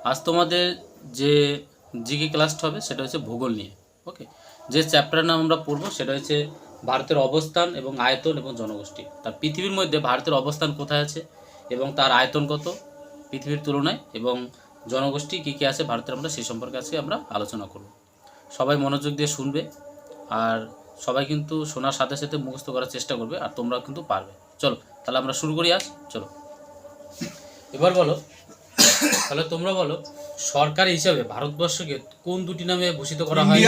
আজ তোমাদের যে জিকে ক্লাসটা হবে সেটা হচ্ছে ভূগোল নিয়ে। ওকে, যে চ্যাপ্টারের নাম আমরা পড়বো সেটা হচ্ছে ভারতের অবস্থান এবং আয়তন এবং জনগোষ্ঠী। তার পৃথিবীর মধ্যে ভারতের অবস্থান কোথায় আছে এবং তার আয়তন কত পৃথিবীর তুলনায়, এবং জনগোষ্ঠী কী কী আছে ভারতের, আমরা সেই সম্পর্কে আজকে আমরা আলোচনা করব। সবাই মনোযোগ দিয়ে শুনবে, আর সবাই কিন্তু শোনার সাথে সাথে মুখস্থ করার চেষ্টা করবে, আর তোমরা কিন্তু পারবে। চলো তাহলে আমরা শুরু করি আজ। চলো এবার বলো, তাহলে তোমরা বলো, সরকার হিসাবে ভারতবর্ষকে কোন দুটি নামে ভূষিত করা হয়?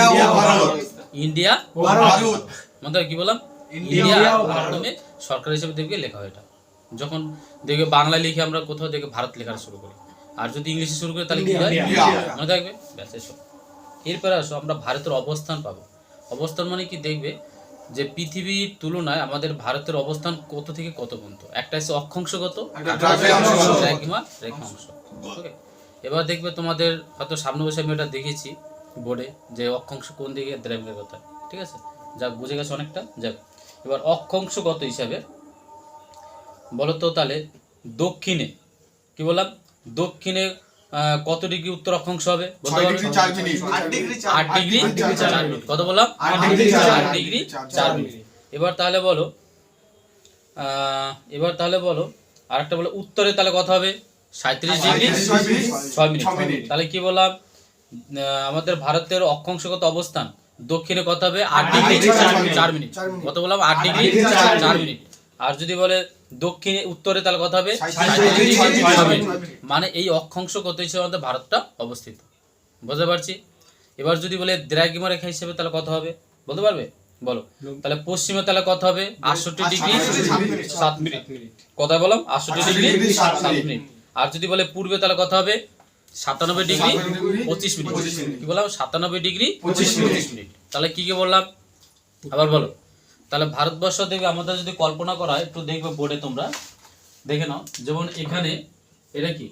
ইন্ডিয়া ও ভারত। মানে কি বললাম? ইন্ডিয়া ও ভারত নামে সরকার হিসেবে দেখবে লেখা হয়। এটা যখন দেখবে বাংলা লিখে আমরা কোথাও দেখবে ভারত লেখা শুরু করি, আর যদি ইংলিশে শুরু করি তাহলে কি হয়? মনে থাকবে। ব্যাস এসো। এরপরে আসো, আমরা ভারতের অবস্থান পাবো। অবস্থান মানে কি দেখবে যে পৃথিবীর তুলনায় আমাদের ভারতের অবস্থান কত থেকে কত পর্যন্ত। একটা হচ্ছে অক্ষাংশগত, রেখাংশ। ওকে, এবার দেখবে তোমাদের হয়তো সামনে বসে আমি এটা দেখেছি বোর্ডে যে অক্ষাংশ কোন দিকে দ্রাঘিমার কথা। ঠিক আছে, যাক বুঝে গেছে অনেকটা। যাক, এবার অক্ষাংশগত হিসাবে বলো তো, তাহলে দক্ষিণে কি বললাম, দক্ষিণে কত ডিগ্রি উত্তর অক্ষাংশ হবে? 8 ডিগ্রি 4 মিনিট। কত বললাম? 8 ডিগ্রি 4 মিনিট। এবার তাহলে বলো আরেকটা বলো, উত্তরে তাহলে কত হবে? 37 ডিগ্রি 6 মিনিট। তাহলে কি বললাম, আমাদের ভারতের অক্ষাংশগত অবস্থান দক্ষিণে কত হবে? 8 ডিগ্রি 4 মিনিট। কত বললাম? 8 ডিগ্রি 4 মিনিট। আর যদি বলে দক্ষিণে উত্তরে তাহলে কত হবে? 37 ডিগ্রি 6 মিনিট। মানে এই অক্ষাংশগত হিসেবে আমাদের ভারতটা অবস্থিত। বুঝতে পারছি? এবার যদি বলে দ্রাঘিমা রেখা হিসেবে তাহলে কত হবে বলতে পারবে? বলো। তাহলে পশ্চিমে তাহলে কত হবে? 68 ডিগ্রি 7 মিনিট। কথা বললাম 68 ডিগ্রি 7 মিনিট। আর যদি বলে পূর্বে তাহলে কত হবে? 97 ডিগ্রি 25 মিনিট। কি বললাম? 97 ডিগ্রি 25 মিনিট। তাহলে কি বললাম আবার বলো। তাহলে ভারতবর্ষ দেখবে আমাদের যদি কল্পনা করা হয়, একটু দেখবে বোর্ডে তোমরা দেখে নাও। যেমন এখানে এটা কি,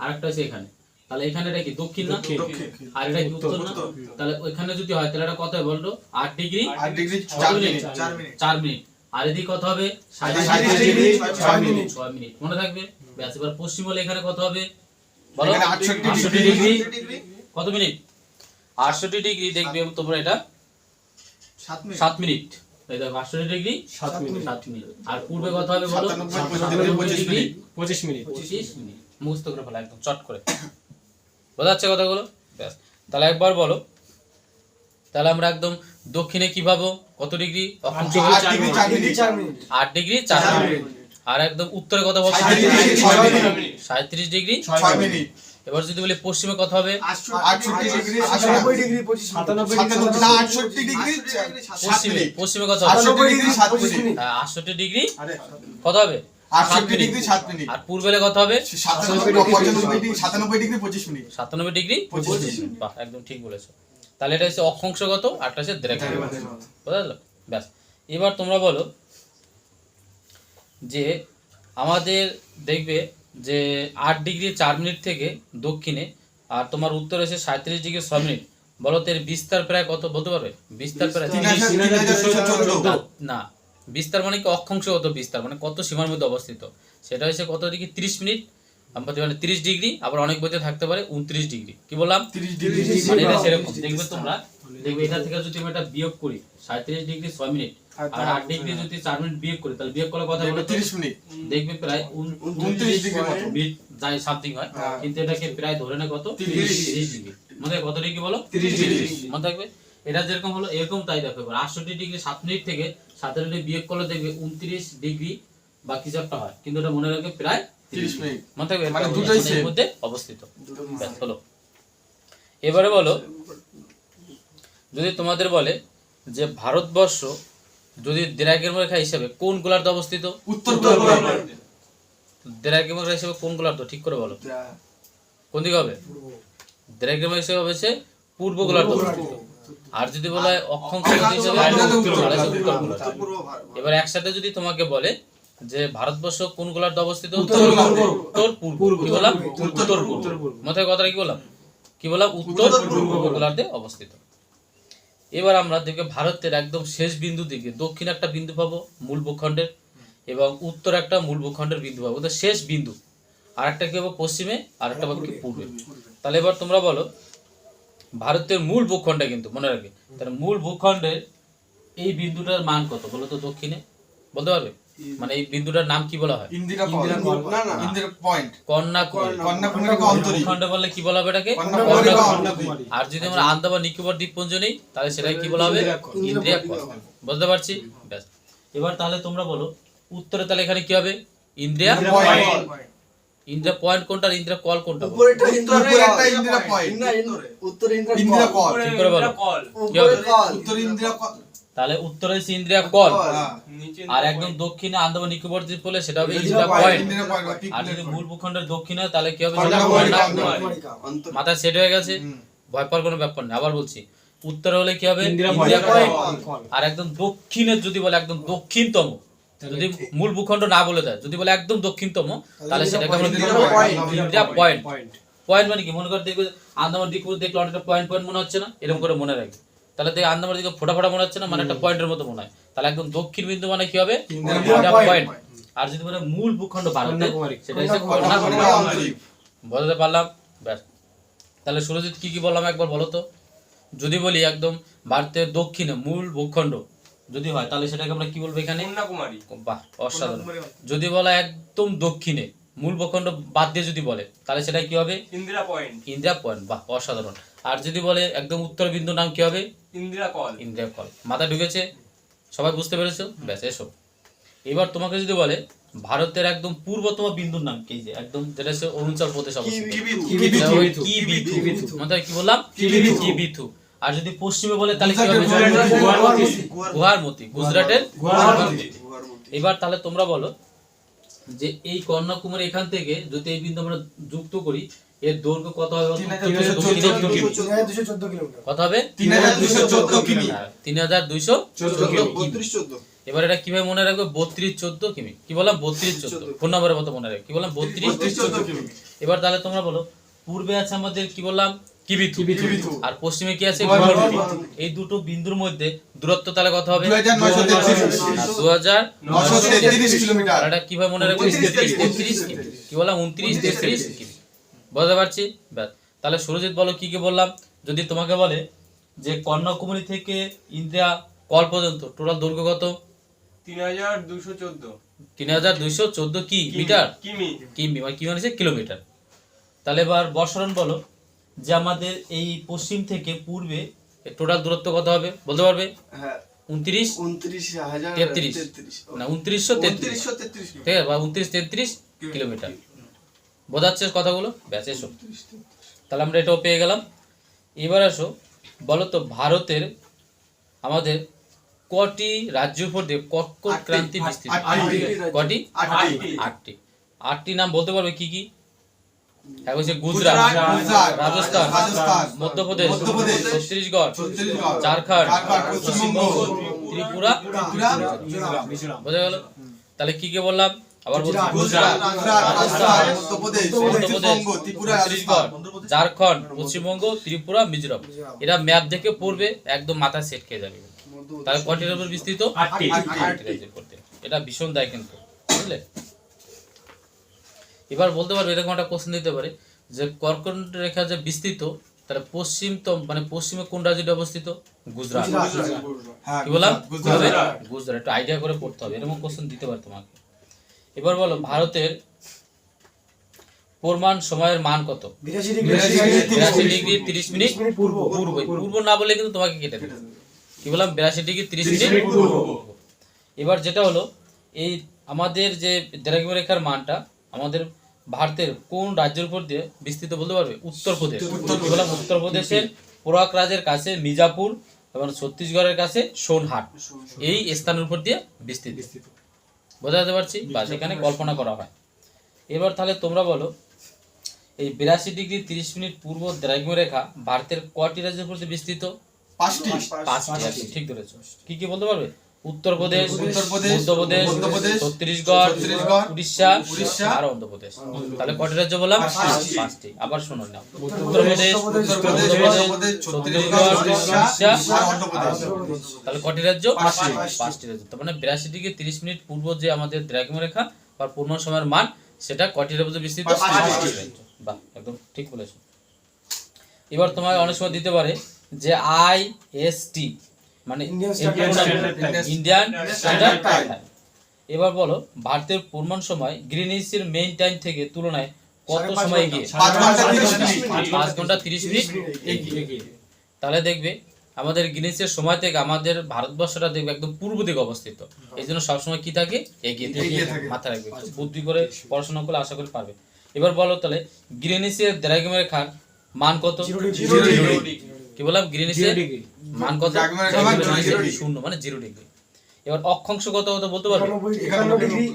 আরেকটা আছে এখানে, তাহলে এখানে এটা কি দক্ষিণ না, আর এটা কি উত্তর না? তাহলে ওইখানে যদি হয় তাহলে এটা কত হবে বলতো? 8 ডিগ্রি 4 মিনিট। আর এদিকে কত হবে? 37 ডিগ্রি 6 মিনিট। মনে থাকবে। ব্যাস, এবার পশ্চিম হলে এখানে কত হবে বলো? 68 ডিগ্রি কত মিনিট? 68 ডিগ্রি দেখবে তোমরা এটা 7 মিনিট। এই দেখো 68 ডিগ্রি 7 মিনিট। আর পূর্বে কত হবে বলো? 97 ডিগ্রি 25 মিনিট। মুখস্থ করে ফেলা একদম চট করে। বোঝা যাচ্ছে কথাগুলো? ব্যাস, তাহলে একবার বলো। তাহলে আমরা একদম দক্ষিণে কি পাবো? কত ডিগ্রি? 8 degree 4 minute. আর একদম উত্তরে কত বলছো? 37 ডিগ্রি 6 মিনিট। এবার যদি বলি পশ্চিমে কত হবে? 68 ডিগ্রি পশ্চিমে কত হবে? 68 ডিগ্রি কত হবে? 7 ডিগ্রি 7 মিনিট। আর পূর্বে কত হবে? 97 ডিগ্রি 25 মিনিট। বাহ, একদম ঠিক বলেছো। তাহলে এটা হচ্ছে অক্ষাংশগত, আর এটা হচ্ছে দ্রাঘিমা। বুঝা গেল? ব্যাস, এবার তোমরা বলো যে আমাদের দেখবে যে 8 ডিগ্রি 4 মিনিট থেকে দক্ষিণে, আর তোমার উত্তর হচ্ছে 37 ডিগ্রি 6 মিনিট। বলো তো এর বিস্তার প্রায় কত বলতে পারবে? বিস্তার প্রায় না, বিস্তার মানে কি অক্ষাংশগত বিস্তার, মানে কত সীমার মধ্যে অবস্থিত, সেটা হচ্ছে কত ডিগ্রি? 30 মিনিট। মানে 30 ডিগ্রি, আবার অনেক বইতে থাকতে পারে 29 ডিগ্রি। কি বললাম? 30 ডিগ্রি। মানে এটা সেরকম দেখবে তোমরা, দেখবে এটা থেকে যদি আমি এটা বিয়োগ করি 37 ডিগ্রি 6 মিনিট আর 8 ডিগ্রি যদি 4 মিনিট বিয়োগ করি, তাহলে বিয়োগ করলে কত হবে? 30 মিনিট। দেখবে প্রায় 29 ডিগ্রি মিনিট যাই সামথিং হয়, কিন্তু এটাকে প্রায় ধরে না কত? 30 ডিগ্রি। মানে কত ডিগ্রি বলো? 30 ডিগ্রি। মনে থাকবে। এটা যেরকম হলো এরকম তাই দেখো। এবার 68 ডিগ্রি 7 মিনিট থেকে 17 ডিগ্রি বিয়োগ করলে দেখবে 29 ডিগ্রি বা কিছু একটা হয়, কিন্তু এটা মনে রাখবে প্রায় 30 মিনিট। মনে থাকবে, মানে দুটোই এর মধ্যে অবস্থিত। ব্যাস হলো। এবারে বলো, যদি তোমাদের বলে যে ভারতবর্ষ যদি দ্রাঘিমা রেখা হিসেবে কোন গোলার্ধে অবস্থিত? উত্তর গোলার্ধে। দ্রাঘিমা রেখা হিসেবে কোন গোলার্ধ ঠিক করে বলো? কোন দিকে হবে? দ্রাঘিমা হিসেবে হবে পূর্ব গোলার্ধ অবস্থিত। আর যদি বলা হয় অক্ষাংশগত হিসেবে উত্তর গোলার্ধ। এবার একসাথে যদি তোমাকে বলে যে ভারতবর্ষ কোন গোলার্ধে অবস্থিত? উত্তর পূর্ব। কি বললাম? উত্তর পূর্ব। মাথায় কথাটা কি বললাম? কি বললাম? উত্তর পূর্ব গোলার্ধে অবস্থিত। এবার আমরা দেখবে ভারতের একদম শেষ বিন্দু দিকে দক্ষিণ একটা বিন্দু পাবো মূল ভূখণ্ডের, এবং উত্তর একটা মূল ভূখণ্ডের বিন্দু পাবো, ওদের শেষ বিন্দু। আর একটা কি হবে পশ্চিমে, আর একটা হবে কি পূর্বে। তাহলে এবার তোমরা বলো ভারতের মূল ভূখণ্ডে, কিন্তু মনে রাখবে, তাহলে মূল ভূখণ্ডের এই বিন্দুটার মান কত বলো তো দক্ষিণে, বলতে পারবে? মানে এই বিন্দুটার নাম কি বলা হয়? কন্যাকুমারী ভূখণ্ড বললে কি বলা হবে এটাকে? কন্যাকুমারী। আর যদি আমরা আন্দামান নিকোবর দ্বীপপুঞ্জ নেই তাহলে সেটাকে কি বলা হবে? ইন্দ্রিয়া কল। বুঝতে পারছি? ব্যাস। এবার তাহলে তোমরা বলো উত্তরে তাহলে এখানে কি হবে? ইন্দ্রিয়া পয়েন্ট। ইন্দ্রিয়া পয়েন্ট কোনটা আর ইন্দ্রিয়া কল কোনটা? উপরেরটা ইন্দ্রিয়া পয়েন্ট, উত্তরে ইন্দ্রিয়া কল। ঠিক করে বলো কি হবে? উত্তরে ইন্দ্রিয়া কল। তাহলে উত্তরে হচ্ছে ইন্দ্রিয়া কল, আর একদম দক্ষিণে আন্দামান নিকোবর দ্বীপ বলে সেটা হবে ইন্দ্রিয়া পয়েন্ট। আর যদি মূল ভূখণ্ডের দক্ষিণে তাহলে কি হবে? সেটা কন্যাকুমারী। মাথায় সেট হয়ে গেছে, ভয় পাওয়ার কোনো ব্যাপার নেই। আবার বলছি উত্তরে হলে কি হবে? ইন্দ্রিয়া পয়েন্ট। আর একদম দক্ষিণের যদি বলে একদম দক্ষিণতম, যদি মূল ভূখণ্ড না বলে দেয়, যদি বলে একদম দক্ষিণতম, তাহলে সেটাকে আমরা ইন্দ্রিয়া পয়েন্ট। পয়েন্ট মানে কি? মনে করে দেখবে আন্দামান নিকোবর দেখলে অনেকটা পয়েন্ট পয়েন্ট মনে হচ্ছে না? এরকম করে মনে রাখবে। তাহলে দেখে আন্দামান দিকে ফোটা ফোটা মনে হচ্ছে না? মানে একটা পয়েন্টের মতো মনে হয়। তাহলে একদম দক্ষিণ বিন্দু মানে কি হবে? ইন্দ্রিয়া পয়েন্ট। আর যদি বলে মূল ভূখণ্ড ভারতের, সেটা হচ্ছে কন্যাকুমারী। বুঝতে পারলাম? ব্যাস। তাহলে সুরজিৎ কি কি বললাম একবার বলো তো? যদি বলি একদম ভারতের দক্ষিণে মূল ভূখণ্ড যদি হয় তাহলে সেটাকে আমরা কি বলবো এখানে? কন্যাকুমারী। বাহ, অসাধারণ। যদি বলা একদম দক্ষিণে মূল ভূখণ্ড বাদ দিয়ে যদি বলে তাহলে সেটা কি হবে? ইন্দিরা পয়েন্ট। ইন্দ্রিয়া পয়েন্ট। বাহ, অসাধারণ। আর যদি বলে একদম উত্তর বিন্দু নাম কি হবে? ইন্দিরা কল। ইন্দ্রিয়া কল। মাথা ঢুকেছে? সবাই বুঝতে পেরেছো? ব্যাস, এসো। এবার তোমাকে যদি বলে ভারতের একদম পূর্বতম বিন্দুর নাম কি, যে একদম যেটা হচ্ছে অরুণাচল প্রদেশ অবস্থিত, মানে কি বললাম? কিবিথু। আর যদি পশ্চিমে বলে তাহলে কি হবে? গুয়াহাটি, গুজরাটের গুয়াহাটি। এবার তাহলে তোমরা বলো যে এই কন্যাকুমারী এখান থেকে যদি এই বিন্দু আমরা যুক্ত করি, এর দৈর্ঘ্য কত হবে? 3214 কিলোমিটার। কত হবে? 3214 কিমি। 3214 কিমি। এবার এটা কিভাবে মনে রাখবে? 3214 কিমি। কি বললাম? 3214। ফোন নাম্বারের মতো মনে রাখবে। কি বললাম? 3214 কিমি। এবার তাহলে তোমরা বলো পূর্বে আছে আমাদের কি বললাম? কিবিথু। আর পশ্চিমে কি আছে? গুয়াহাটি। এই দুটো বিন্দুর মধ্যে দূরত্ব তাহলে কত হবে? 2933 কিলোমিটার। এটা কিভাবে মনে রাখবে? 33 কিমি। কি বললাম? 2933 কিমি। বুঝতে পারছি? ব্যাস। তাহলে সুরজিৎ বলো কি কি বললাম? যদি তোমাকে বলে যে কন্যাকুমারী থেকে ইন্দ্রিয়া কল পর্যন্ত টোটাল দৈর্ঘ্য কত? 3214 3214 কি মিটার? কিমি। কিমি মানে কি মানে কিলোমিটার। তাহলে এবার বর্ষণ বলো যে আমাদের এই পশ্চিম থেকে পূর্বে টোটাল দূরত্ব কত হবে বলতে পারবে? হ্যাঁ, 2933 না 2933, ঠিক আছে, বা 2933 কিলোমিটার। বোঝাচ্ছে কথাগুলো? ব্যাস, এসো। তাহলে আমরা এটাও পেয়ে গেলাম। এবার আসো বলো তো ভারতের আমাদের কটি রাজ্যের উপর দিয়ে কর্কট ক্রান্তি বিস্তৃত? কটি? 8টি। 8টি নাম বলতে পারবে কি কি? এক হচ্ছে গুজরাট, রাজস্থান, মধ্যপ্রদেশ, ছত্তিশগড়, ঝাড়খণ্ড, পশ্চিমবঙ্গ, ত্রিপুরা, বোঝা গেল? তাহলে কি কি বললাম আবার বলছি? গুজরাট, রাজস্থান, মধ্যপ্রদেশ, ছত্তিশগড়, ঝাড়খণ্ড, পশ্চিমবঙ্গ, ত্রিপুরা, মিজোরাম। এরা ম্যাপ দেখে পড়বে, একদম মাথায় সেট খেয়ে যাবে। তাহলে কয়টির উপর বিস্তৃত? 8টি রাজ্যের উপর। এটা ভীষণ দায় কিন্তু, বুঝলে? এবার বলতে পারবে এরকম একটা কোশ্চেন দিতে পারে যে কর্কট রেখা যে বিস্তৃত, তাহলে পশ্চিমতম মানে পশ্চিমে কোন রাজ্যে অবস্থিত? গুজরাট। কি বললাম? গুজরাট। একটু আইডিয়া করে পড়তে হবে, এরকম কোশ্চেন দিতে পারে তোমাকে। এবার বলো ভারতের পূর্বান সময়ের মান কত? 82 ডিগ্রি 30 মিনিট পূর্ব। পূর্ব না বলে কিন্তু তোমাকে কেটে দেবে। কি বললাম? 82 ডিগ্রি 30 মিনিট পূর্ব। এবার যেটা হলো এই আমাদের যে দ্রাঘিমা রেখার মানটা আমাদের ভারতের কোন রাজ্যের উপর দিয়ে বিস্তৃত বলতে পারবে? উত্তরপ্রদেশ। বললাম উত্তরপ্রদেশের প্রয়াগরাজের কাছে মির্জাপুর এবং ছত্তিশগড়ের কাছে সোনহাট, এই স্থানের উপর দিয়ে বিস্তৃত। বোঝাতে পারছি? বা সেখানে কল্পনা করা হয়। এবার তাহলে তোমরা বলো এই 82 ডিগ্রি 30 মিনিট পূর্ব দ্রাঘিমা রেখা ভারতের কয়টি রাজ্যের উপর দিয়ে বিস্তৃত? 5টি। ঠিক ধরেছো। কি কি বলতে পারবে? উত্তরপ্রদেশ, মধ্যপ্রদেশ, ছত্তিশগড়, উড়িষ্যা আর অন্ধ্রপ্রদেশ। তাহলে কয়টি রাজ্য বললাম? 5টি। আবার শোনো না, উত্তরপ্রদেশ, ছত্তিশগড়, উড়িষ্যা আর অন্ধ্রপ্রদেশ। তাহলে কয়টি রাজ্য? 5টি রাজ্য। তার মানে 82 ডিগ্রি 30 মিনিট পূর্ব যে আমাদের দ্রাঘিমা রেখা বা পূর্ণ সময়ের মান, সেটা কয়টি রাজ্যে বিস্তৃত? 5টি রাজ্য। বাহ, একদম ঠিক বলেছো। এবার তোমার অনেক সময় দিতে পারে যে IST মানে ইন্ডিয়ান স্ট্যান্ডার্ড টাইম। এবার বলো ভারতের প্রমাণ সময় গ্রিনিচের মেইন টাইম থেকে তুলনায় কত সময় এগিয়ে? 5 ঘন্টা 30 মিনিট এগিয়ে। তাহলে দেখবে আমাদের গ্রিনিচের সময় থেকে আমাদের ভারতবর্ষটা দেখবে একদম পূর্ব দিকে অবস্থিত, এই জন্য সবসময় কি থাকে? এগিয়ে থাকে। মাথায় রাখবে, একটু বুদ্ধি করে পড়াশোনা করলে আশা করি পারবে। এবার বলো তাহলে গ্রিনিচের দ্রাঘিমার রেখার মান কত? 0 ডিগ্রি। কি বললাম? গ্রিনিচের মান কত? 0 মানে 0 ডিগ্রি। এবার অক্ষাংশ কত কত বলতে পারবে?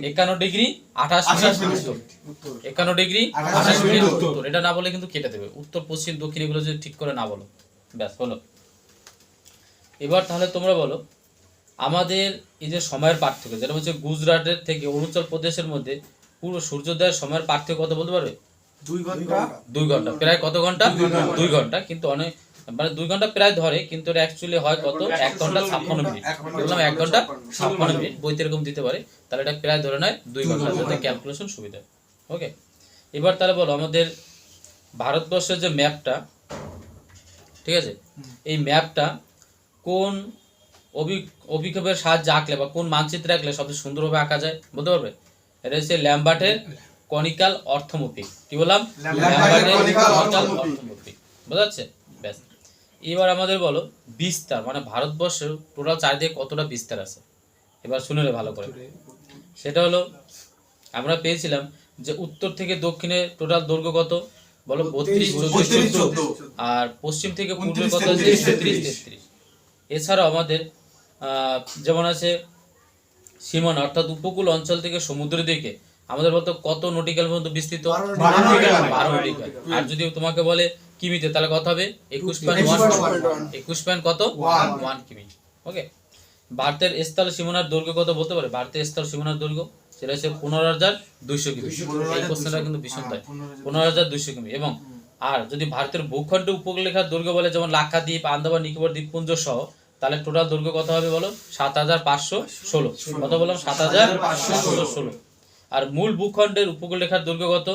51 ডিগ্রি 28 মিনিট উত্তর। 51 ডিগ্রি 28 মিনিট উত্তর। এটা না বলে কিন্তু কেটে দেবে। উত্তর পশ্চিম দক্ষিণ এগুলো যদি ঠিক করে না বলো, ব্যাস হলো। এবার তাহলে তোমরা বলো আমাদের এই যে সময়ের পার্থক্য, যেটা হচ্ছে গুজরাটের থেকে অরুণাচল প্রদেশের মধ্যে পুরো সূর্যোদয়ের সময়ের পার্থক্য কত বলতে পারবে? 2 ঘন্টা। প্রায় কত ঘন্টা? 2 ঘন্টা। কিন্তু অনেক মানে 2 ঘন্টা প্রায় ধরে, কিন্তু এটা অ্যাকচুয়ালি হয় কত? 1 ঘন্টা 56 মিনিট। বললাম 1 ঘন্টা 56 মিনিট, বইতে এরকম দিতে পারে। তাহলে এটা প্রায় ধরে নেয় 2 ঘন্টা, যাতে ক্যালকুলেশন সুবিধা। ওকে, এবার তাহলে বলো আমাদের ভারতবর্ষের যে ম্যাপটা, ঠিক আছে, এই ম্যাপটা কোন অভিক্ষেপের সাহায্যে আঁকলে বা কোন মানচিত্রে আঁকলে সবচেয়ে সুন্দরভাবে আঁকা যায় বলতে পারবে? এটা হচ্ছে ল্যাম্বার্টের কনিক্যাল অর্থমূর্তি। কি বললাম? ল্যাম্বার্টের কনিক্যাল অর্থমূর্তি। বোঝা যাচ্ছে? ব্যাস। এবার আমাদের বলো বিস্তার, মানে ভারতবর্ষের টোটাল চারিদিকে কতটা বিস্তার আছে? এবার শুনে নে ভালো করে। সেটা হলো আমরা পেয়েছিলাম যে উত্তর থেকে দক্ষিণে টোটাল দৈর্ঘ্য কত? বলো 32, 34, 14। আর পশ্চিম থেকে পূর্বে কত আছে? 33, 33। এছাড়াও আমাদের যেমন আছে সীমানা, অর্থাৎ উপকূল অঞ্চল থেকে সমুদ্রের দিকে আমাদের বলতো কত নটিক্যাল পর্যন্ত বিস্তৃত? 12 নটিক্যাল। আর যদি তোমাকে বলে কিমিতে, তাহলে কত হবে? 21.1 কত? 1 কিমি। ওকে। ভারতের স্থল সীমানার দৈর্ঘ্য কত বলতে পারে? ভারতের স্থল সীমানার দৈর্ঘ্য সেটা হচ্ছে 15,200 কিমি। এই কোশ্চেনটা কিন্তু ভীষণ তাই, 15,200 কিমি। এবং আর যদি ভারতের ভূখণ্ডে উপকূলরেখার দৈর্ঘ্য বলে, যেমন লাক্ষাদ্বীপ, আন্দামান নিকোবর দ্বীপপুঞ্জ সহ, তাহলে টোটাল দৈর্ঘ্য কত হবে বলো? 7,516। কত বললাম? 7,516। আর মূল ভূখণ্ডের উপকূলরেখার দৈর্ঘ্য কত?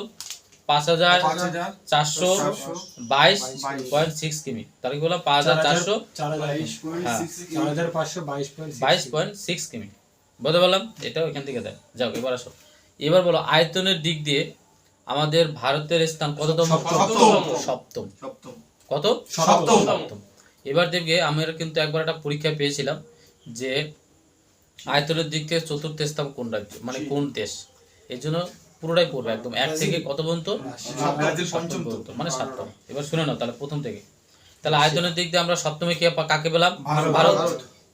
5,422.6 কিমি। তাহলে কি বললাম? 5,422.6 কিমি। বলতে বললাম এটাও এখান থেকে দেয়। যাও এবার আসো। এবার বলো আয়তনের দিক দিয়ে আমাদের ভারতের স্থান কততম? সপ্তম। কত? সপ্তম। এবার দেখবে আমরা কিন্তু একবার একটা পরীক্ষায় পেয়েছিলাম যে আয়তনের দিক থেকে চতুর্থ স্থান কোন রাজ্য, মানে কোন দেশ। এই জন্য পুরোটাই পড়বে একদম 1 থেকে কত পর্যন্ত? মানে 7তম। এবার শুনে নাও তাহলে প্রথম থেকে। তাহলে আয়তনের দিক দিয়ে আমরা সপ্তমে কাকে পেলাম? ভারত।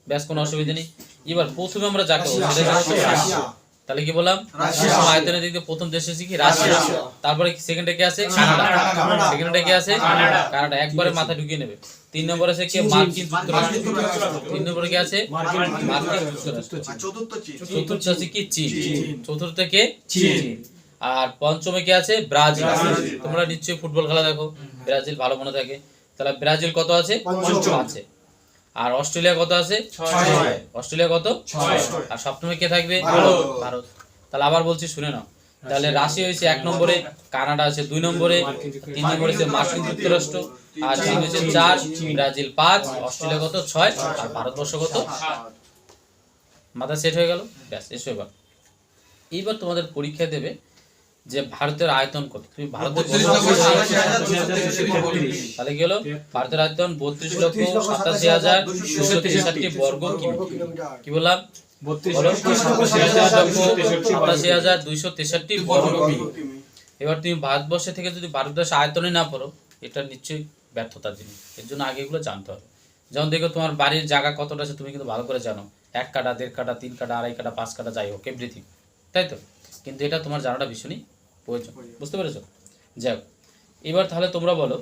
ব্যাস, কোনো অসুবিধা নেই। এবার প্রথমে আমরা যাকে রাশিয়া। তাহলে কি বললাম? আয়তনের দিক দিয়ে প্রথম দেশ হচ্ছে কি? রাশিয়া। তারপরে সেকেন্ডে কে আছে? কানাডা। সেকেন্ডে কে আছে? কানাডা। একবারে মাথা ঢুকিয়ে নেবে। 3 নম্বরে আছে কি? মার্কিন যুক্তরাষ্ট্র। 3 নম্বরে কি আছে? মার্কিন যুক্তরাষ্ট্র। চতুর্থ আছে কি? চীন। চতুর্থে কে? চীন। আর পঞ্চমে কি আছে? ব্রাজিল। তোমরা নিশ্চয়ই ফুটবল খেলা দেখো, ব্রাজিল ভালো মনে থাকে। তাহলে ব্রাজিল কত আছে? পঞ্চম আছে। আর অস্ট্রেলিয়া কত আছে? 6। অস্ট্রেলিয়া কত? 6। আর সপ্তমে কে থাকবে? ভারত। তাহলে আবার বলছি শুনে নাও। তাহলে রাশিয়া হয়েছে 1 নম্বরে, কানাডা আছে 2 নম্বরে, 3 নম্বরে আছে মার্কিন যুক্তরাষ্ট্র, আর চীন হচ্ছে 4, ব্রাজিল 5, অস্ট্রেলিয়া কত? 6, আর ভারতবর্ষ কত? 7। মাথা সেট হয়ে গেল? ব্যাস, এসো এবার। এইবার তোমাদের পরীক্ষা দেবে যে ভারতের আয়তন কত। তুমি ভারতের তাহলে কি হলো? ভারতের আয়তন 32,87,263 বর্গ কিমি। কি বললাম? 32,87,263 বর্গ কিমি। এবার তুমি ভারতবর্ষে থেকে যদি ভারতবর্ষের আয়তনে না পড়ো, এটা নিশ্চয়ই ব্যর্থতার জিনিস। এর জন্য আগে এগুলো জানতে হবে। যেমন দেখো তোমার বাড়ির জায়গা কতটা আছে তুমি কিন্তু ভালো করে জানো, 1 কাঠা, 1.5 কাঠা, 3 কাঠা, 2.5 কাঠা, 5 কাঠা, যাই হোক এভরিথিং, তাই তো? কিন্তু এটা তোমার জানাটা ভীষণই প্রয়োজন। বুঝতে পেরেছো? যাই হোক, এবার তাহলে তোমরা বলো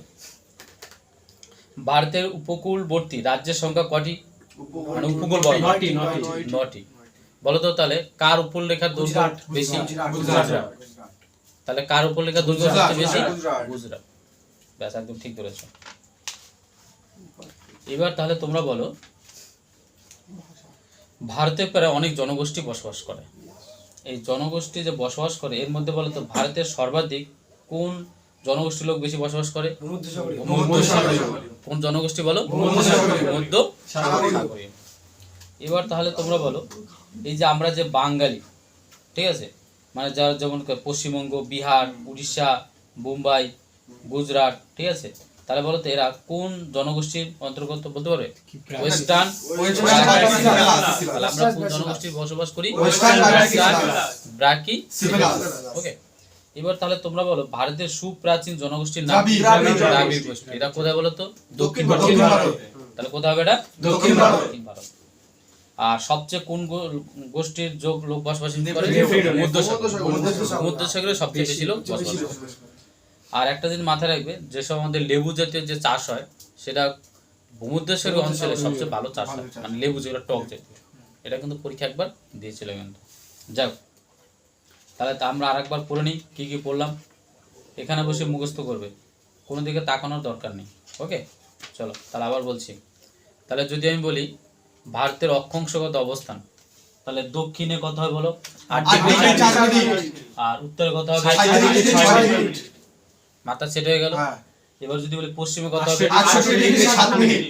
ভারতের উপকূলবর্তী রাজ্যের সংখ্যা কটি? মানে উপকূল বলো। 9টি। বলো তো তাহলে কার উপকূলরেখার দৈর্ঘ্য বেশি? গুজরাট। তাহলে কার উপকূলরেখার দৈর্ঘ্য সবচেয়ে বেশি? গুজরাট। ব্যাস, একদম ঠিক বলেছো। এবার তাহলে তোমরা বলো ভারতে প্রায় অনেক জনগোষ্ঠী বসবাস করে। এই জনগোষ্ঠী যে বসবাস করে এর মধ্যে বলো তো ভারতের সর্বাধিক কোন জনগোষ্ঠীর লোক বেশি বসবাস করে? ভূমধ্যসাগরীয়। কোন জনগোষ্ঠী বলো? ভূমধ্যসাগরীয়। মধ্য সাগরীয়। এবার তাহলে তোমরা বলো এই যে আমরা যে বাঙালি, ঠিক আছে, মানে যারা যেমন পশ্চিমবঙ্গ, বিহার, উড়িষ্যা, মুম্বাই, গুজরাট, ঠিক আছে, তাহলে বলো তো এরা কোন জনগোষ্ঠীর অন্তর্গত বলতে পারবে? ওয়েস্টার্ন। তাহলে আমরা কোন জনগোষ্ঠীর বসবাস করি? ব্রাকি। ওকে, এবার তাহলে তোমরা বলো ভারতের সুপ্রাচীন জনগোষ্ঠীর নাম? দ্রাবিড় গোষ্ঠী। এরা কোথায় বলো তো? দক্ষিণ ভারত। তাহলে কোথায় হবে এটা? দক্ষিণ ভারত। দক্ষিণ ভারত। আর সবচেয়ে কোন গোষ্ঠীর লোক বসবাস করে? মধ্যসাগরে সবচেয়ে বেশি লোক বসবাস করে। আর একটা দিন মাথায় রাখবে, যেসব আমাদের লেবু জাতীয় যে চাষ হয় সেটা ভূমধ্যসাগরীয় অঞ্চলে সবচেয়ে ভালো চাষ হয়, মানে লেবু যেগুলো টক জাতীয়। এটা কিন্তু পরীক্ষা একবার দিয়েছিল কিন্তু। যাক, তাহলে আমরা আরেকবার পড়ে নিই কি কি পড়লাম। এখানে বসে মুখস্থ করবে, কোনো দিকে তাকানোর দরকার নেই। ওকে, চলো তাহলে আবার বলছি। তাহলে যদি আমি বলি ভারতের অক্ষাংশগত অবস্থান, তাহলে দক্ষিণে কত হয় বলো? 8 ডিগ্রি 4 মিনিট। আর উত্তরে কত হবে? 6 মিনিট। মাথা সেট হয়ে গেল। এবার যদি বলি পশ্চিমে কত হবে? 68 ডিগ্রি 7 মিনিট।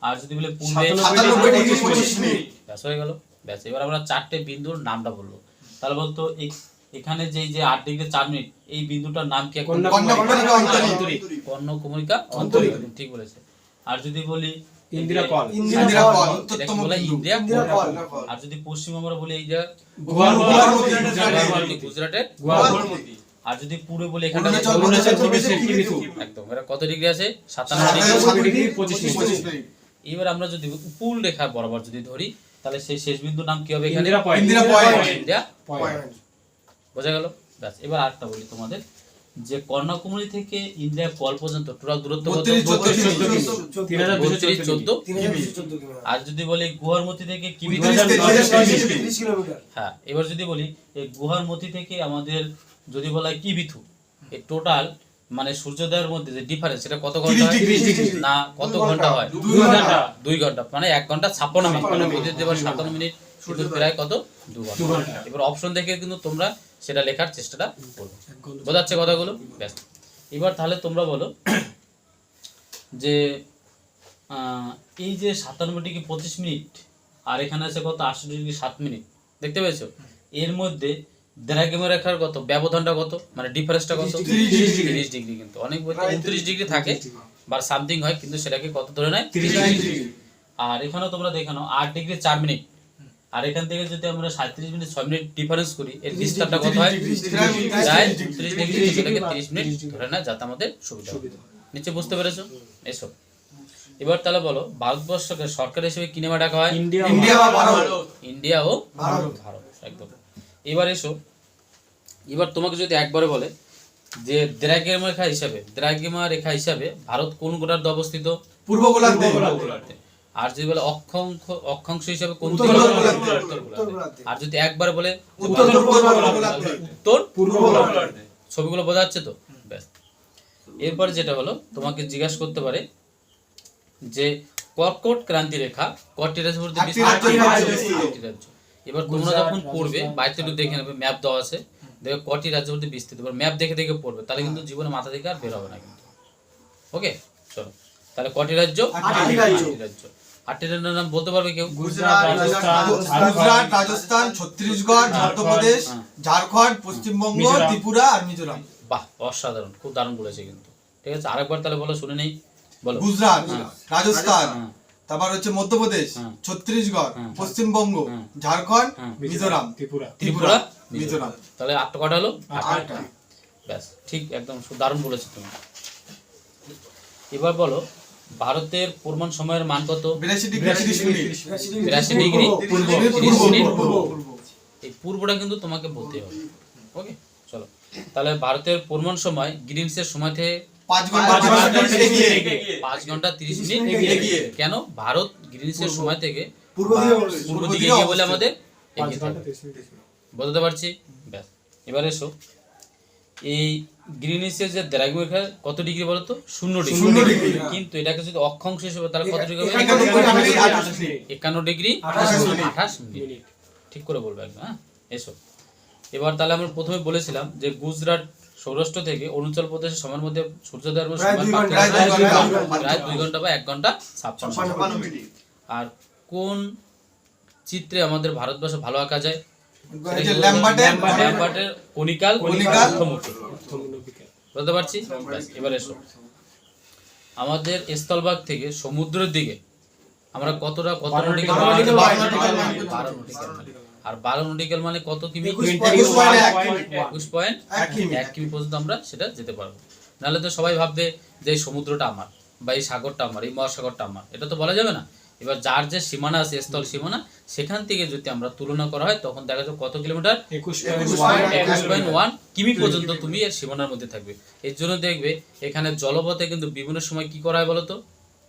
আর যদি বলি পূর্বে? 97 ডিগ্রি 25 মিনিট। ব্যাস হয়ে গেল। ব্যাস, এবার আমরা চারটে বিন্দুর নামটা বলবো। তাহলে বলতো এখানে যে 8 ডিগ্রি 4 মিনিট এই বিন্দুটার নাম কি? কন্যাকুমারিকা অন্তরীপ। কর্ণকুমারিকা অন্তরীপ, ঠিক বলেছে। আর যদি বলি ইন্দিরা কল। ইন্দিরা কল উত্তরতম বলে বিন্দু। India call. আর যদি পশ্চিম আমরা বলি এই যে গুয়াহাটি। গুজরাটের। গুয়াহাটি। আর যদি পূর্বে বলি এখানে অরুণাচল প্রদেশের কিবিথু। একদম, এটা কত ডিগ্রি আছে? 97 ডিগ্রি। 25 মিনিট। এবার আমরা যদি উপকূল রেখা বরাবর যদি ধরি তাহলে সেই শেষ বিন্দুর নাম কি হবে? এখানে Indira point. Indira point. India. Point. বোঝা গেল? ব্যাস, এবার আরেকটা বলি তোমাদের, যে কন্যাকুমারী থেকে ইন্ডিয়া কল পর্যন্ত টোটাল দূরত্ব কত? 32-14 আর যদি বলি গুহারমতি থেকে কি? 30 কিলোমিটার। হ্যাঁ, এবার যদি বলি এই গুহারমতি থেকে আমাদের যদি বলা হয় কিবিথু, এই টোটাল মানে সূর্যোদয়ের মধ্যে যে ডিফারেন্স সেটা কত ঘন্টা হয়? 30 ডিগ্রি। না, কত ঘন্টা হয়? 2 ঘন্টা। 2 ঘন্টা, মানে 1 ঘন্টা 56 মিনিট, মানে প্রতি দেবার 57 মিনিট, কিন্তু প্রায় কত? 2 ঘন্টা। এবার অপশন দেখে কিন্তু তোমরা সেটা লেখার চেষ্টাটা করবে। বোঝাচ্ছে কথাগুলো? ব্যাস, এবার তাহলে তোমরা বলো যে এই যে 57 ডিগ্রি 25 মিনিট আর এখানে আছে কত? 68 ডিগ্রি 7 মিনিট, দেখতে পেয়েছো? এর মধ্যে দ্রাঘিমা রেখার কত ব্যবধানটা কত, মানে ডিফারেন্সটা কত? 30 ডিগ্রি। কিন্তু অনেক বইতে 29 ডিগ্রি থাকে বা সামথিং হয়, কিন্তু সেটাকে কত ধরে নেয়? 30 ডিগ্রি। আর এখানেও তোমরা দেখে নাও 8 ডিগ্রি 4 মিনিট, আর এখান থেকে যদি আমরা 37 মিনিট 6 মিনিট ডিফারেন্স করি এর বিস্তারটা কত হয়? প্রায় 30 ডিগ্রি। সেটাকে 30 মিনিট ধরে নেয় যাতে আমাদের সুবিধা হয়। নিচে বুঝতে পেরেছো? এসো এবার তাহলে বলো ভারতবর্ষকে সরকার হিসেবে কি নামে ডাকা হয়? ইন্ডিয়া বা ভারত। ইন্ডিয়া ও ভারত। ভারত, একদম। এবার এসো, এবার তোমাকে যদি একবারে বলে যে দ্রাঘিমা রেখা হিসাবে ভারত কোন গোলার্ধে অবস্থিত? পূর্ব গোলার্ধে। আর যদি বলে অক্ষাংশ হিসাবে কোন উত্তর দিকে? গোলার্ধে। উত্তর গোলার্ধে। আর যদি একবারে বলে উত্তর পূর্ব গোলার্ধে। উত্তর পূর্ব গোলার্ধে। ছবিগুলো বোঝা যাচ্ছে তো? ব্যাস, এরপরে যেটা হলো তোমাকে জিজ্ঞাসা করতে পারে যে কর্কট ক্রান্তি রেখা কয়টি রাজ্যের মধ্যে বিস্তৃত? 8টি রাজ্য। এবার তোমরা যখন পড়বে বাইরে একটু দেখে নেবে, ম্যাপ দেওয়া আছে, দেখবে কয়টি রাজ্যের মধ্যে বিস্তৃত। এবার ম্যাপ দেখে দেখে পড়বে, তাহলে কিন্তু জীবনে মাথা থেকে আর বের হবে না কিন্তু। ওকে, চলো তাহলে কয়টি রাজ্য? 8টি রাজ্য। 8টি রাজ্যের নাম বলতে পারবে কেউ? গুজরাট, রাজস্থান, ছত্তিশগড়, মধ্যপ্রদেশ, ঝাড়খণ্ড, পশ্চিমবঙ্গ, ত্রিপুরা আর মিজোরাম। বাহ, অসাধারণ, খুব দারুণ বলেছে কিন্তু। ঠিক আছে, আরেকবার তাহলে বলো, শুনে নেই, বলো। গুজরাট, রাজস্থান, হ্যাঁ। তারপর হচ্ছে মধ্যপ্রদেশ, হ্যাঁ। ছত্তিশগড়, হ্যাঁ। পশ্চিমবঙ্গ, হ্যাঁ। ঝাড়খণ্ড, হ্যাঁ। মিজোরাম, ত্রিপুরা, মিজোরাম। তাহলে 8টা কটা হলো? 8টা। ব্যাস, ঠিক একদম দারুণ বলেছো তুমি। এবার বলো ভারতের পূর্বান সময়ের মান কত? 82 ডিগ্রি 30 মিনিট। 82 ডিগ্রি পূর্ব। 30 মিনিট। পূর্ব। এই পূর্বটা কিন্তু তোমাকে বলতে হবে। ওকে, চলো তাহলে ভারতের পূর্বান সময় গ্রিনসের সময় থেকে 5 ঘন্টা 30 মিনিট এগিয়ে। 5 ঘন্টা 30 মিনিট এগিয়ে। কেন? ভারত গ্রিনসের সময় থেকে পূর্ব দিকে এগিয়ে বলে আমাদের এগিয়ে থাকবে। বলতে পারছি? ব্যাস, এবার এসো এই গ্রিনিসের যে দ্রাঘিমা রেখা কত ডিগ্রি বলো তো? 0 ডিগ্রি। 0 ডিগ্রি। কিন্তু এটাকে যদি অক্ষাংশ হিসেবে তাহলে কত ডিগ্রি হবে? 91 degree 28 minute. 51 degree 28 minute. 28 minute. ঠিক করে বলবে একদম। হ্যাঁ, এসো এবার তাহলে আমরা প্রথমে বলেছিলাম যে গুজরাট সৌরাষ্ট্র থেকে অরুণাচল প্রদেশের সময়ের মধ্যে সূর্যোদয়ের মধ্যে প্রায় সময় দুই পার্থক্য ঘন্টা, প্রায় 2 ঘন্টা বা 1 ঘন্টা 56 মিনিট। আর কোন চিত্রে আমাদের ভারতবর্ষ ভালো আঁকা যায়? এই যে ল্যাম্বার্টের ল্যাম্বার্টের কনিকাল কনিকাল অর্ধমুখী। বুঝতে পারছি? ব্যাস, এবার এসো আমাদের স্থলভাগ থেকে সমুদ্রের দিকে আমরা কত নটিক্যাল মাইল? 12 12 nautical mile. আর 12 নটিক্যাল মানে কত কিমি? 21.1 কিমি পর্যন্ত আমরা সেটা যেতে পারবো। নাহলে তো সবাই ভাববে যে এই সমুদ্রটা আমার বা এই সাগরটা আমার, এই মহাসাগরটা আমার, এটা তো বলা যাবে না। এবার যার যে সীমানা আছে, স্থল সীমানা, সেখান থেকে যদি আমরা তুলনা করা হয় তখন দেখা যাবে কত কিলোমিটার? 21.1 কিমি পর্যন্ত তুমি এর সীমানার মধ্যে থাকবে। এর জন্য দেখবে এখানে জলপথে কিন্তু বিভিন্ন সময় কি করা হয় বলতো?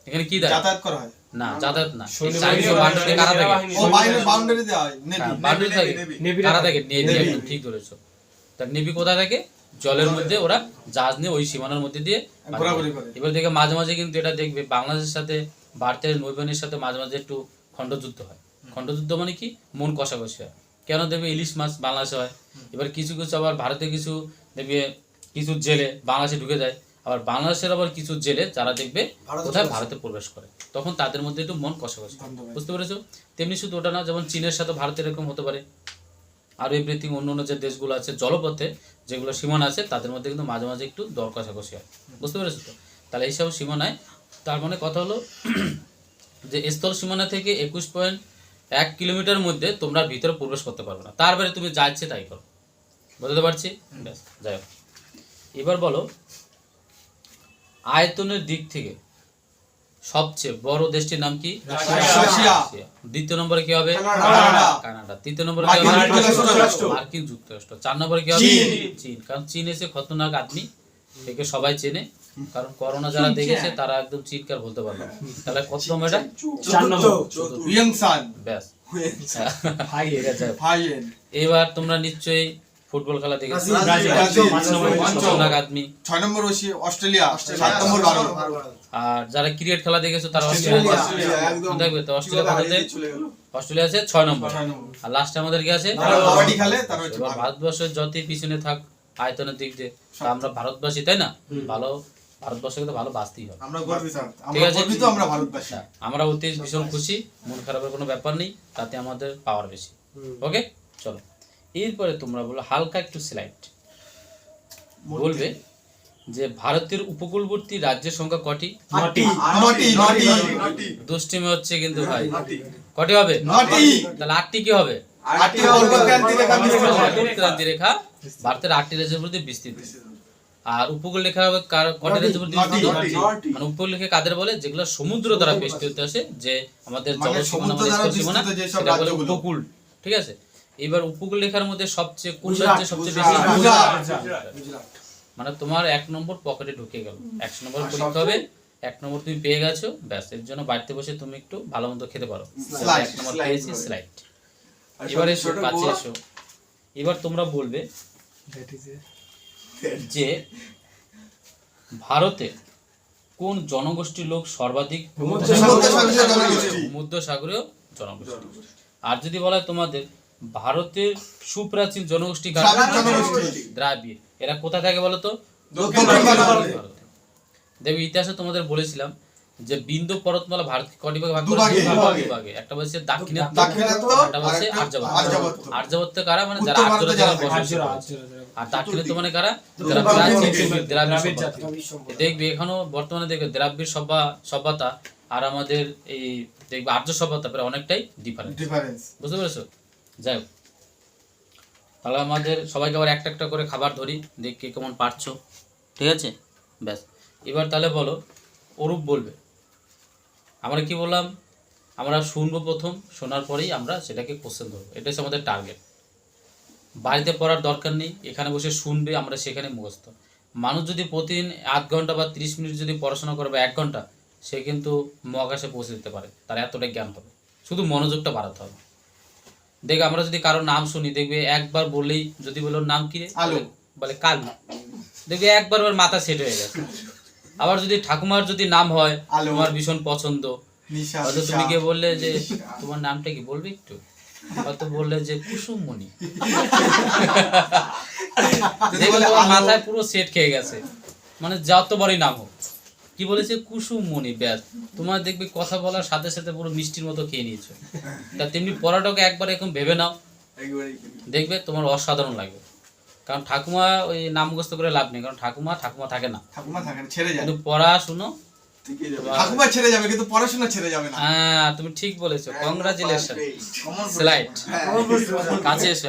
এখানে কি দেয়? যাতায়াত করা হয়। না, যাতায়াত না, চাইনিজ বাউন্ডারি কারা থাকে? ও বাউন্ডারি দেওয়া হয় নেভি। বাউন্ডারি থাকে, কারা থাকে? নেভি। একদম ঠিক ধরেছো। তার নেভি কোথায় থাকে? জলের মধ্যে ওরা জাহাজ নিয়ে ওই সীমানার মধ্যে দিয়ে ঘোরাঘুরি করে। এবার দেখে মাঝে মাঝে কিন্তু এটা দেখবে বাংলাদেশের সাথে ভারতের নৌবাহিনীর সাথে মাঝে মাঝে একটু খণ্ডযুদ্ধ হয়। খণ্ডযুদ্ধ মানে কি? মন কষাকষি হয়। কেন দেখবে ইলিশ মাছ বাংলাদেশে হয়, এবার কিছু কিছু আবার ভারতে কিছু দেখবে কিছু জেলে বাংলাদেশে ঢুকে যায়, আবার বাংলাদেশের আবার কিছু জেলে যারা দেখবে কোথায় ভারতে প্রবেশ করে, তখন তাদের মধ্যে একটু মন কষাকষি হয়। বুঝতে পেরেছো? তেমনি শুধু ওটা না, যেমন চীনের সাথে ভারতের এরকম হতে পারে, আর এভরিথিং অন্য অন্য যে দেশগুলো আছে জলপথে যেগুলো সীমানা আছে তাদের মধ্যে কিন্তু মাঝে মাঝে একটু দর কষাকষি হয়। বুঝতে পেরেছো তো? তাহলে এইসব সীমানায় তার মানে কথা হলো যে স্থল সীমানা থেকে 21.1 কিলোমিটার মধ্যে তোমরা ভিতরে প্রবেশ করতে পারবে না, তার বাইরে তুমি যা ইচ্ছে তাই করো। বুঝতে পারছি? ব্যাস, যাই হোক। এবার বলো আয়তনের দিক থেকে সবচেয়ে বড় দেশটির নাম কি? রাশিয়া। দ্বিতীয় নম্বরে কি হবে? কানাডা। কানাডা। তৃতীয় নম্বরে কি হবে? মার্কিন যুক্তরাষ্ট্র। 4 নম্বরে কি হবে? চীন। কারণ চীন এসে খতরনাক আদমি, একে সবাই চেনে, কারণ করোনা যারা দেখেছে তারা একদম চীনকে আর বলতে পারবে না। তাহলে কত নম্বর এটা? 4 নম্বর। রিয়াংসান ব্যাস। হাইয়েন। হাইয়েন। এবার তোমরা নিশ্চয়ই ফুটবল খেলা দেখেছো। ব্রাজিল। ব্রাজিল। 5 নম্বর। খতরনাক আদমি। 6 নম্বর অস্ট্রেলিয়া, 7 নম্বর ভারত। আর যারা ক্রিকেট খেলা দেখেছো তারা অস্ট্রেলিয়া দেখবে তো। অস্ট্রেলিয়া কততে? অস্ট্রেলিয়া আছে 6 নম্বর। আর লাস্টে আমাদের কি আছে? কাবাডি খেলে তার হচ্ছে এবার ভারতবর্ষের যতই পিছনে থাক আয়তনের দিক দিয়ে, তা আমরা ভারতবাসী, তাই না? ভালো, ভারতবর্ষকে তো ভালো বাঁচতেই হবে। আমরা গর্বিত। ঠিক আমরা আছে? গর্বিত, আমরা ভারতবাসী। হ্যাঁ, আমরা অতি ভীষণ খুশি, মন খারাপের কোনো ব্যাপার নেই, তাতে আমাদের পাওয়ার বেশি। ওকে, চলো এরপরে তোমরা বলো হালকা একটু স্লাইড বলবে যে ভারতের উপকূলবর্তী রাজ্যের সংখ্যা কটি? নটি। দুষ্টিমি হচ্ছে কিন্তু ভাই, কটি হবে? তাহলে 8টি কি হবে? 8টি বর্গক্রান্তি রেখা বিস্তৃত। ক্রান্তি রেখা ভারতের 8টি রাজ্যের মধ্যে বিস্তৃত। আর উপকূল রেখা হবে কটি রাজ্যের মধ্যে বিস্তৃত? মানে উপকূল রেখা কাদের বলে? যেগুলো সমুদ্র দ্বারা বেষ্টিত আছে, যে আমাদের মানে জলসীমানা, সমুদ্র দ্বারা আমাদের স্থলসীমানা, বিস্তৃত যেসব সেটা বলে রাজ্যগুলো। উপকূল। ঠিক আছে? এবার উপকূল রেখার মধ্যে সবচেয়ে কোন গুজরাট, রাজ্য সবচেয়ে বেশি? গুজরাট। মানে তোমার 1 নম্বর পকেটে ঢুকে গেল। 100 নম্বর পরীক্ষা হবে, 1 নম্বর তুমি পেয়ে গেছো, ব্যাস। এর জন্য বাড়িতে বসে তুমি একটু ভালো মন্দ খেতে পারো। 1 নম্বর পেয়েছি, স্লাইড। এবার এসো, কাছে এসো। এবার তোমরা বলবে যে ভারতে কোন জনগোষ্ঠীর লোক সর্বাধিক? ভূমধ্যসাগরীয় জনগোষ্ঠী। আর যদি বলা হয় তোমাদের ভারতের সুপ্রাচীন জনগোষ্ঠী কারা? দ্রাবিড়। এরা কোথায় থাকে বলো তো? ভারতে। দেখবে ইতিহাসে তোমাদের বলেছিলাম যে বিন্দু পর্বতমালা ভারতকে কটি ভাগে ভাগ করেছে? দুভাগে। একটা বলছে দাক্ষিণাত্য, একটা বলছে আর্যাবর্ত। আর্যাবর্ত কারা? মানে যারা আর্যরা জায়গায় বসবাস করেছে। আর দাক্ষিণাত্য মানে কারা? যারা প্রাচীন দ্রাবিড় সভ্যতা। দেখবে এখনো বর্তমানে দেখবে দ্রাবিড় সভ্যতা আর আমাদের এই দেখবে আর্য সভ্যতা প্রায় অনেকটাই ডিফারেন্স। বুঝতে পেরেছো? যাই হোক, তাহলে আমাদের সবাইকে আবার একটা একটা করে খাবার ধরি, দেখ কে কেমন পারছো। ঠিক আছে? ব্যাস। এবার তাহলে বলো, অরূপ বলবে। আমরা কি বললাম? আমরা শুনবো, প্রথম শোনার পরেই আমরা সেটাকে কোশ্চেন ধরবো। এটা হচ্ছে আমাদের টার্গেট। বাড়িতে পড়ার দরকার নেই, এখানে বসে শুনবে, আমরা সেখানে মুখস্থ। মানুষ যদি প্রতিদিন 8 ঘন্টা বা 30 মিনিট যদি পড়াশোনা করে বা 1 ঘন্টা, সে কিন্তু মহাকাশে পৌঁছে দিতে পারে, তার এতটাই জ্ঞান হবে। শুধু মনোযোগটা বাড়াতে হবে। দেখ, আমরা যদি কারোর নাম শুনি, দেখবে একবার বললেই, যদি বলো নাম কি রে, বলে কালু, দেখবে একবার ওর মাথা সেট হয়ে গেছে। আবার যদি ঠাকুমার যদি নাম হয় তোমার ভীষণ পছন্দ, হয়তো তুমি গিয়ে বললে যে তোমার নামটা কি, বলবে একটু, হয়তো বললে যে কুসুমমণি, যদি দেখবে বলে তোমার আলো, মাথায় পুরো সেট খেয়ে গেছে, মানে যত বড়ই নাম হোক, কি বলেছে কুসুমমণি, ব্যাস তোমার দেখবে কথা বলার সাথে সাথে পুরো মিষ্টির মতো খেয়ে নিয়েছো। তা তেমনি পড়াটাকে একবার এরকম ভেবে নাও, একবারে দেখবে তোমার অসাধারণ লাগবে। কারণ ঠাকুমা ওই নাম মুখস্থ করে লাভ নেই, কারণ ঠাকুমা থাকে না, ঠাকুমা থাকে না, ছেড়ে যায়, কিন্তু পড়াশুনো ঠিকই যাবে। ঠাকুমা ছেড়ে যাবে কিন্তু পড়াশোনা ছেড়ে যাবে না। হ্যাঁ তুমি ঠিক বলেছো, কংগ্রাচুলেশন, স্লাইড কাছে এসো।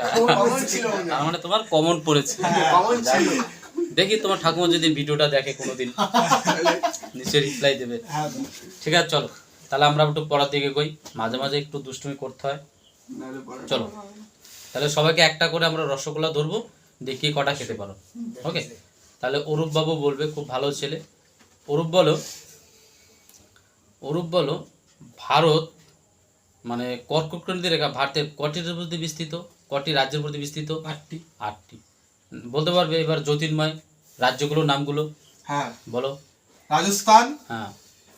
তার মানে তোমার কমন পড়েছে। দেখি তোমার ঠাকুমা যদি ভিডিওটা দেখে কোনোদিন নিশ্চয়ই রিপ্লাই দেবে। ঠিক আছে চলো তাহলে আমরা একটু পড়ার দিকে কই, মাঝে মাঝে একটু দুষ্টুমি করতে হয়। চলো তাহলে সবাইকে একটা করে আমরা রসগোল্লা ধরবো, দেখি কটা খেতে পারো। ওকে, তাহলে অরূপ বাবু বলবে, খুব ভালো ছেলে। অরূপ বলো ভারত মানে কর্কটক্রান্তি রেখা ভারতের কটি প্রতি বিস্তৃত, কটি রাজ্যের প্রতি বিস্তৃত? 8টি। বলতে পারবে এবার জ্যোতির্ময় রাজ্যগুলোর নামগুলো? হ্যাঁ, বলো। রাজস্থান, হ্যাঁ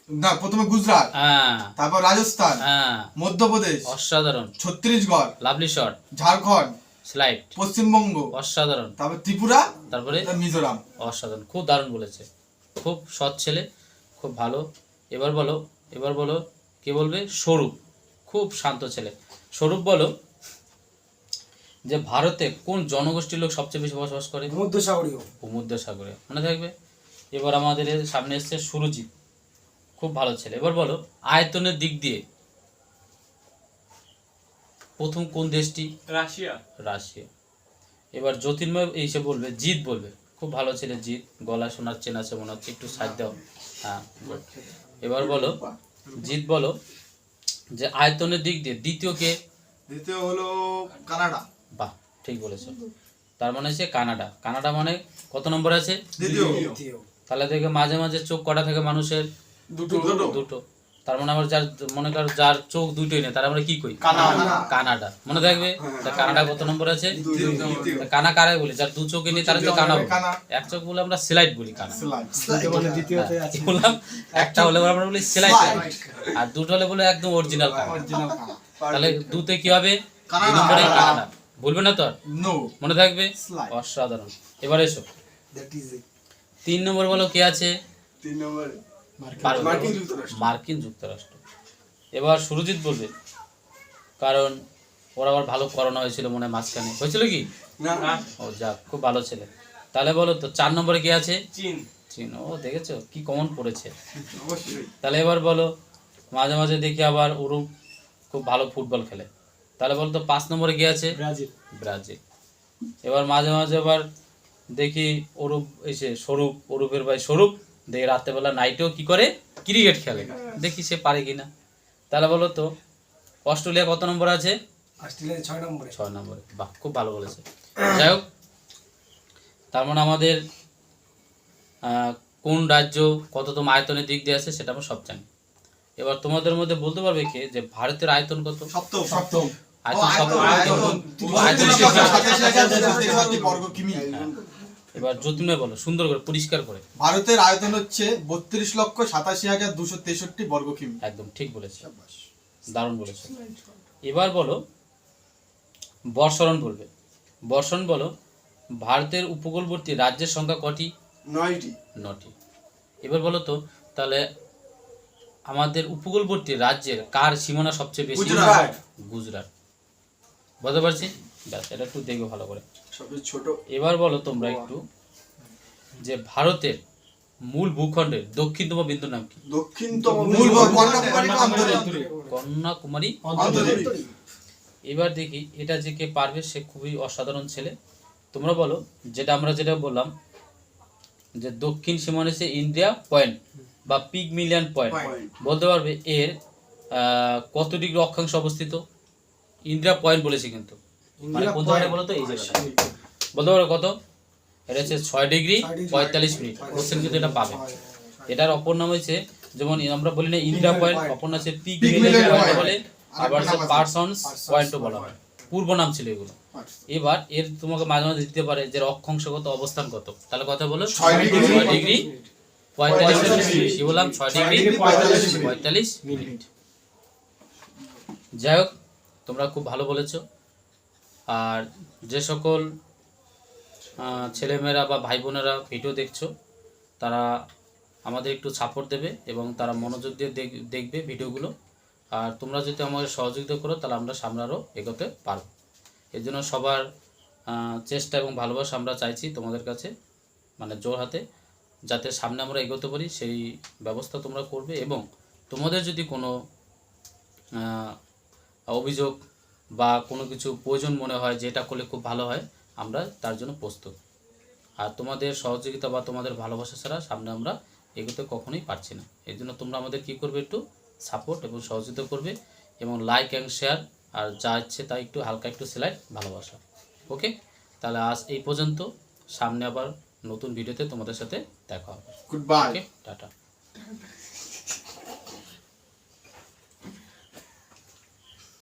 না প্রথমে গুজরাট, হ্যাঁ তারপর রাজস্থান, হ্যাঁ, মধ্যপ্রদেশ, অসাধারণ, Chhattisgarh, lovely shot, Jharkhand, slide, Paschimbanga, অসাধারণ, তারপর ত্রিপুরা, তারপরে মিজোরাম। অসাধারণ, খুব দারুণ বলেছে, খুব সৎ ছেলে, খুব ভালো। এবার বলো কে বলবে? স্বরূপ, খুব শান্ত ছেলে। স্বরূপ বলো যে ভারতে কোন জনগোষ্ঠীর লোক সবচেয়ে বেশি বসবাস করে? ভূমধ্যসাগরে, মনে থাকবে। এবার আমাদের এর সামনে এসছে সুরজিৎ, খুব ভালো ছেলে। এবার বলো আয়তনের দিক দিয়ে প্রথম কোন দেশটি? রাশিয়া। রাশিয়া। এবার জ্যোতির্ময় এসে বলবে, জিৎ বলবে, খুব ভালো ছেলে জিৎ, গলা শোনার চেন আছে মনে হচ্ছে, একটু সাইড দাও। হ্যাঁ, এবার বলো জিৎ বলো যে আয়তনের দিক দিয়ে দ্বিতীয় কে? দ্বিতীয় হলো কানাডা। বাহ, ঠিক বলেছো। তার মানে হচ্ছে কানাডা। কানাডা মানে কত নম্বর আছে? দ্বিতীয়। তাহলে দেখে মাঝে মাঝে চোখ কটা থাকে মানুষের? দুটো। দুটো। তার মানে আমরা যার মনে করো যার চোখ দুটোই নেই, তার আমরা কি কই? কানাডা, মনে থাকবে। তা কানাডা কত নম্বর আছে? তা কানা কারে বলি? যার দু চোখই নেই তারা তো কানা বলি। এক চোখ বলে আমরা স্লাইড বলি, কানা কি বললাম? একটা হলে আমরা বলি স্লাইড, আর দুটো হলে বলে একদম অরিজিনাল কানা। তাহলে দুতে কি হবে? দুই নম্বরে কানাডা, বলবে না তো আর? নো, মনে থাকবে। Slide. অসাধারণ। এবার এসো 3 নম্বর বলো কে আছে? 3 নম্বরে পারবে? মার্কিন যুক্তরাষ্ট্র। মার্কিন যুক্তরাষ্ট্র। এবার সুরজিৎ বলবে, কারণ ওর আবার ভালো করোনা হয়েছিল মনে হয় মাঝখানে, হয়েছিল কি? না, ও যাক, খুব ভালো ছেলে। তাহলে বলো তো 4 নম্বরে কে আছে? চীন। চীন। ও দেখেছো কি কমন পড়েছে। অবশ্যই। তাহলে এবার বলো মাঝে মাঝে দেখি আবার অরূপ খুব ভালো ফুটবল খেলে, তাহলে বলো তো 5 নম্বরে কে আছে? ব্রাজিল। এবার মাঝে মাঝে আবার দেখি অরূপ এসে অরূপের ভাই স্বরূপ দেখি রাত্রেবেলা নাইটেও কি করে? ক্রিকেট খেলে, দেখি সে পারে কিনা। তাহলে বলো তো অস্ট্রেলিয়া কত নম্বর আছে? 6 নম্বরে। বাহ, খুব ভালো বলেছে। যাই হোক, তার মানে আমাদের কোন রাজ্য কততম আয়তনের দিক দিয়ে আছে সেটা আমরা সব জানি। এবার তোমাদের মধ্যে বলতে পারবে কে যে ভারতের আয়তন কত? সপ্তম। আয়তন সপ্তম। আয়তন 87,263 বর্গ কিমি। এবার জ্যোতির্ময় বলো সুন্দর করে পরিষ্কার করে। ভারতের আয়তন হচ্ছে 32,87,263 বর্গ কিমি। একদম ঠিক বলেছে, দারুণ বলেছে। এবার বলো বর্ষণ বলবে। বর্ষণ বলো ভারতের উপকূলবর্তী রাজ্যের সংখ্যা কটি? 9টি। এবার বলো তো তাহলে আমাদের উপকূলবর্তী রাজ্যের কার সীমানা সবচেয়ে বেশি? গুজরাট। বুঝতে পারছি, ব্যাস এটা একটু দেখো ভালো করে। সবচেয়ে ছোট। এবার বলো তোমরা একটু যে ভারতের মূল ভূখণ্ডের দক্ষিণতম বিন্দু নাম কি? দক্ষিণতম মূল কন্যাকুমারী অন্তরে। কন্যাকুমারী অন্তরে। এবার দেখি এটা যে কে পারবে, সে খুবই অসাধারণ ছেলে। তোমরা বলো যেটা বললাম যে দক্ষিণ সীমানা হচ্ছে ইন্ডিয়া পয়েন্ট বা পিগমিলিয়ন পয়েন্ট। বলতে পারবে এর কত ডিগ্রি অক্ষাংশ অবস্থিত? ইন্ডিয়া পয়েন্ট বলেছি কিন্তু, মানে কোন জায়গায় বলো তো? এই জায়গাটা বলতে পারো কত? এটা হচ্ছে 6 ডিগ্রি 45 মিনিট। কোশ্চেন কিন্তু এটা পাবে। এটার অপর নাম হয়েছে, যেমন আমরা বলি না ইন্ডিয়া পয়েন্ট, অপর নাম হচ্ছে পিগমিলিয়ন পয়েন্ট বলে, আবার হচ্ছে পারসনস পয়েন্টও বলা হয়। পূর্ব নাম ছিল এগুলো। এবার এর তোমাকে মাঝে মাঝে দিতে পারে যে অক্ষাংশগত অবস্থান কত, তাহলে কথা বলো 6 ডিগ্রি 45 মিনিট। কি বললাম? 6 ডিগ্রি 45 মিনিট। যাই হোক, তোমরা খুব ভালো বলেছো। আর যে সকল ছেলেমেয়েরা বা ভাই বোনেরা ভিডিও দেখছো তারা আমাদের একটু সাপোর্ট দেবে এবং তারা মনোযোগ দিয়ে দেখবে ভিডিওগুলো। আর তোমরা যদি আমাদের সহযোগিতা করো তাহলে আমরা সামনে আরও এগোতে পারবো। এর জন্য সবার চেষ্টা এবং ভালোবাসা আমরা চাইছি তোমাদের কাছে, মানে জোর হাতে, যাতে সামনে আমরা এগোতে পারি সেই ব্যবস্থা তোমরা করবে। এবং তোমাদের যদি কোনো অভিযোগ বা কোনো কিছু প্রয়োজন মনে হয় যে এটা করলে খুব ভালো হয়, আমরা তার জন্য প্রস্তুত। আর তোমাদের সহযোগিতা বা তোমাদের ভালোবাসা ছাড়া সামনে আমরা এগোতে কখনোই পারছি না। এই জন্য তোমরা আমাদের কী করবে, একটু সাপোর্ট এবং সহযোগিতা করবে এবং লাইক অ্যান্ড শেয়ার, আর যা ইচ্ছে তাই একটু হালকা একটু সিলেক্ট ভালোবাসা। ওকে, তাহলে আজ এই পর্যন্ত। সামনে আবার নতুন ভিডিওতে তোমাদের সাথে দেখা হবে। Good bye. Okay, tata.